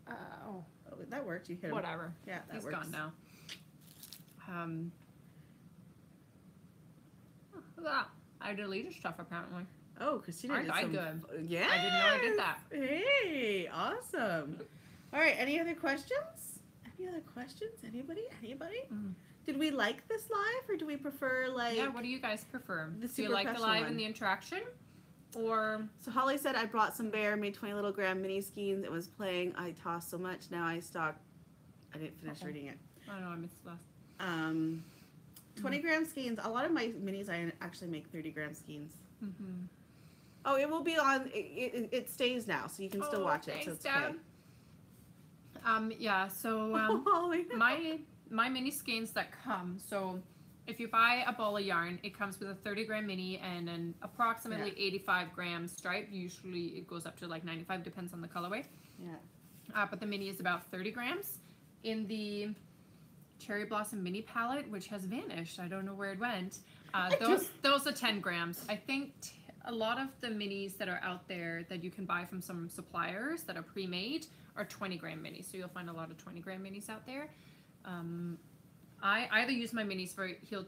Oh, that worked. You hit him. Whatever. Yeah, that He's works. gone now. I deleted stuff apparently. Oh, Christina did Aren't I some... good? Yeah. I didn't know I did that. Hey, awesome. All right, any other questions? Any other questions? Anybody? Mm. Did we like this live, or do we prefer like... Yeah, what do you guys prefer? Do you like the live and the interaction? Or... So Holly said, I brought some bear, made 20 little gram mini skeins. It was playing. I tossed so much. Now I stock. I didn't finish reading it. I know, I missed the last. 20 gram skeins. A lot of my minis, I actually make 30 gram skeins. Mm-hmm. Oh, it will be on. It stays now, so you can still watch it. So it's okay. Yeah. So my mini skeins that come. So if you buy a ball of yarn, it comes with a 30 gram mini and an approximately 85 gram stripe. Usually it goes up to like 95, depends on the colorway. Yeah. But the mini is about 30 grams. In the Cherry Blossom mini palette, which has vanished, I don't know where it went. Those are 10 grams. I think a lot of the minis that are out there that you can buy from some suppliers that are pre-made are 20 gram minis. So you'll find a lot of 20 gram minis out there. I either use my minis for heel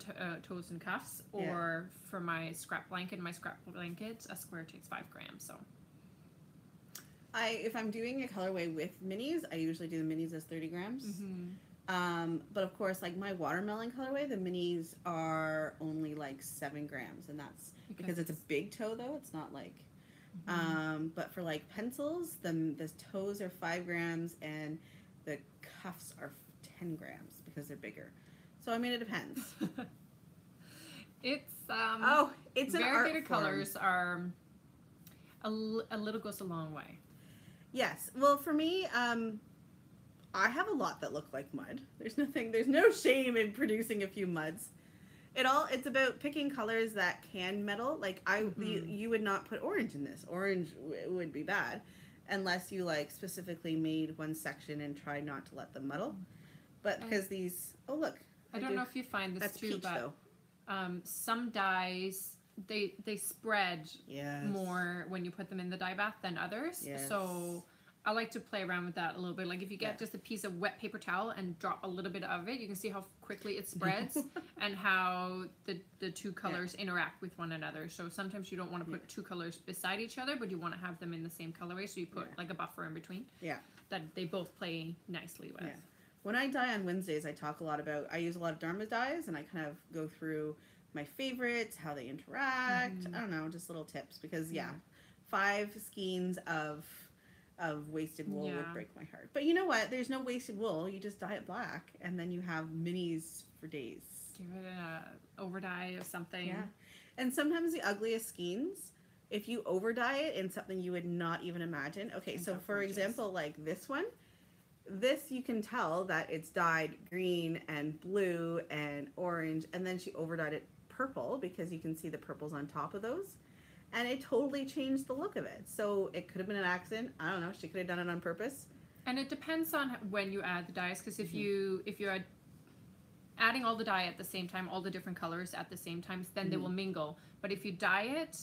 toes and cuffs, or for my scrap blanket. My scrap blanket, a square takes 5 grams. So if I'm doing a colorway with minis, I usually do the minis as 30 grams. But of course, like my watermelon colorway, the minis are only like 7 grams, and that's because it's a big toe though. It's not like, but for like pencils, the toes are 5 grams and the cuffs are 10 grams because they're bigger. So I mean, it depends. It's it's an art variegated form. colors are a little goes a long way. Yes. Well, for me, I have a lot that look like mud. There's no shame in producing a few muds. It's about picking colors that can meddle. Like you would not put orange in this. Orange would be bad unless you like specifically made one section and tried not to let them muddle. But because these, oh look. I don't know if you find this that's too, peach, but some dyes, they spread more when you put them in the dye bath than others. Yes. So I like to play around with that a little bit. Like if you get just a piece of wet paper towel and drop a little bit of it, you can see how quickly it spreads and how the two colors interact with one another. So sometimes you don't want to put two colors beside each other, but you want to have them in the same colorway. So you put like a buffer in between. Yeah. That they both play nicely with. Yeah. When I dye on Wednesdays, I use a lot of Dharma dyes, and I kind of go through my favorites, how they interact. I don't know, just little tips because 5 skeins of wasted wool would break my heart. But you know what? There's no wasted wool. You just dye it black, and then you have minis for days. Give it an over dye of something. Yeah, and sometimes the ugliest skeins, if you over dye it in something you would not even imagine. Okay, so for example, like this one. This you can tell that it's dyed green and blue and orange, and then she over dyed it purple because you can see the purples on top of those, and it totally changed the look of it. So it could have been an accident. I don't know. She could have done it on purpose. And it depends on when you add the dyes, because if you're adding all the dye at the same time, all the different colors at the same time, then they will mingle. But if you dye it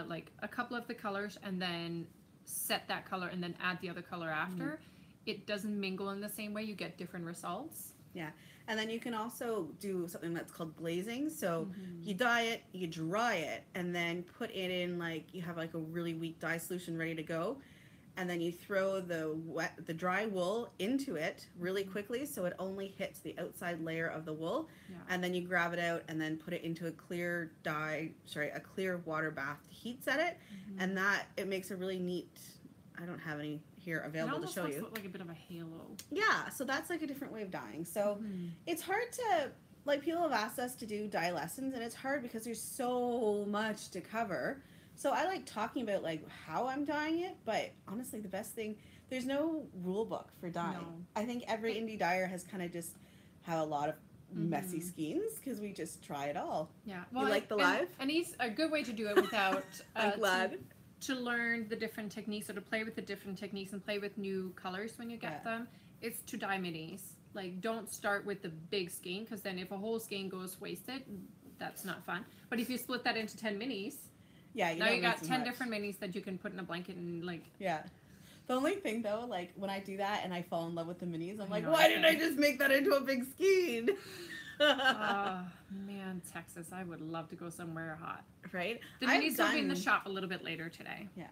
like a couple of the colors and then set that color and then add the other color after. It doesn't mingle in the same way. You get different results. Yeah. And then you can also do something that's called glazing. So you dye it, you dry it, and then put it in like, you have like a really weak dye solution ready to go. And then you throw the dry wool into it really quickly so it only hits the outside layer of the wool. Yeah. And then you grab it out and then put it into a clear water bath to heat set it. And that, it makes a really neat, I don't have any here available to show you. It almost looks like a bit of a halo. Yeah, so that's like a different way of dyeing. So it's hard to, like, people have asked us to do dye lessons, and it's hard because there's so much to cover. So I like talking about like how I'm dyeing it, but honestly the best thing, there's no rule book for dyeing. No. I think every indie dyer has kind of just have a lot of messy skeins because we just try it all. Yeah. Well, you like the live? And it's a good way to do it without I'm glad. To learn the different techniques, or to play with the different techniques and play with new colors when you get them, it's to dye minis. Like, don't start with the big skein, because then if a whole skein goes wasted, that's not fun. But if you split that into 10 minis, now you got 10 different minis that you can put in a blanket and like. Yeah. The only thing though, like when I do that and I fall in love with the minis, I'm like, why didn't I just make that into a big skein? Oh man, Texas! I would love to go somewhere hot. Right? The minis will be in the shop a little bit later today. Yeah.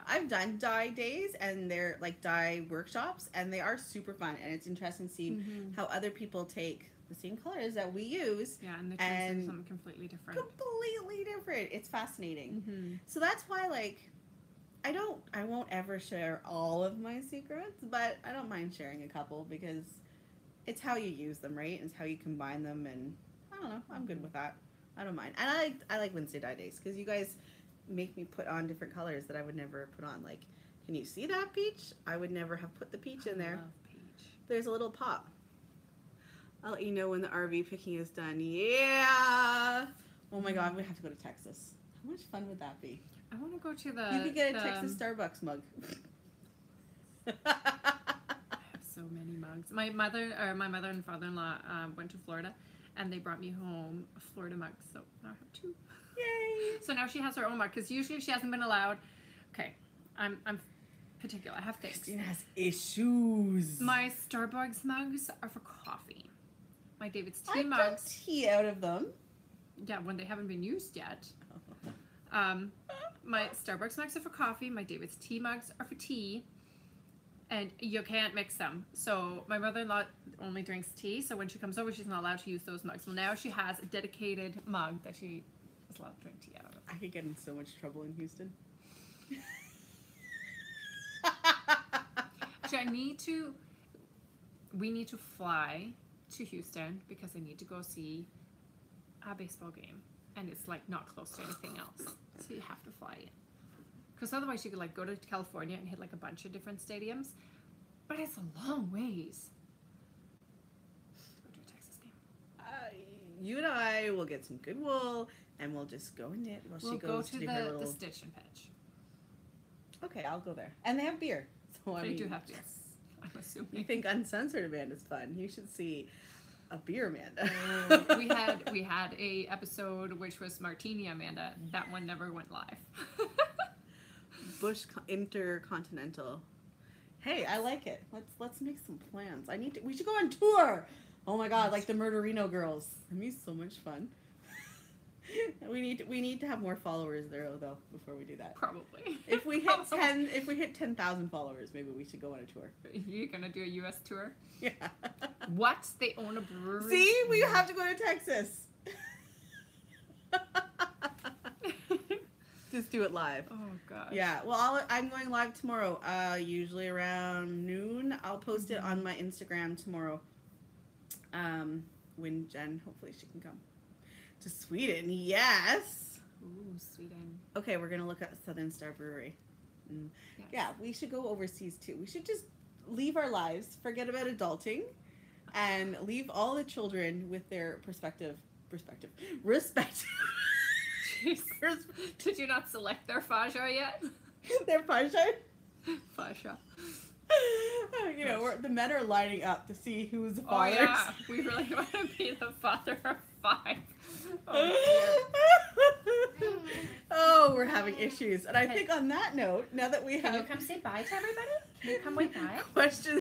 I've done dye days, and they're like dye workshops, and they are super fun, and it's interesting seeing how other people take the same colors that we use. Yeah, and they turn into something completely different. Completely different. It's fascinating. So that's why, like, I won't ever share all of my secrets, but I don't mind sharing a couple because it's how you use them, right? It's how you combine them, and I don't know. I'm good with that. I don't mind. And I like Wednesday dye days because you guys make me put on different colors that I would never put on. Like, can you see that peach? I would never have put the peach in there. I love peach. There's a little pop. I'll let you know when the RV picking is done. Yeah. Oh my God, we have to go to Texas. How much fun would that be? I want to go to the. You could get a Texas Starbucks mug. So many mugs. My mother and father-in-law went to Florida, and they brought me home a Florida mug. So now I have 2. Yay! So now she has her own mug because usually she hasn't been allowed. Okay, I'm particular. I have things. Christina has issues. My Starbucks mugs are for coffee. My David's tea I've mugs. done tea out of them. Yeah, when they haven't been used yet. My Starbucks mugs are for coffee. My David's tea mugs are for tea. And you can't mix them. So my mother-in-law only drinks tea, so when she comes over, she's not allowed to use those mugs. Well, now she has a dedicated mug that she is allowed to drink tea out of. I could get in so much trouble in Houston. Actually, we need to fly to Houston because I need to go see a baseball game. And it's like not close to anything else. So you have to fly in. Because otherwise you could like go to California and hit like a bunch of different stadiums. But it's a long ways. Go to a Texas game. You and I will get some good wool and we'll just go and knit while We'll she goes go to do her little... the Stitch and Pitch. Okay, I'll go there. And they have beer. So I They mean, do have to. yes. I'm assuming. You think Uncensored Amanda's fun? You should see a beer Amanda. we had a episode which was Martini Amanda. That one never went live. Bush Intercontinental. Hey, I like it. Let's make some plans. We should go on tour. Oh my god, like the Murderino girls. It'd be so much fun. We need to have more followers there though before we do that. Probably. If we hit 10,000 followers, maybe we should go on a tour. You're gonna do a US tour? Yeah. What? They own a brewery? See, we have to go to Texas. Just do it live. Oh gosh. Yeah. Well, I'm going live tomorrow. Usually around noon. I'll post it on my Instagram tomorrow. When Jen, hopefully she can come to Sweden. Yes. Ooh, Sweden. Okay, we're gonna look at Southern Star Brewery. Yes. Yeah, we should go overseas too. We should just leave our lives, forget about adulting, and leave all the children with their respect. Jeez. Did you not select their fascia yet? Their fascia. Fascia. You know, the men are lining up to see who's the Oh fathers. yeah, we really want to be the father of 5. Oh, Oh, we're having issues. And I think on that note, now that we can you have come say bye to everybody? Can you come wave bye? questions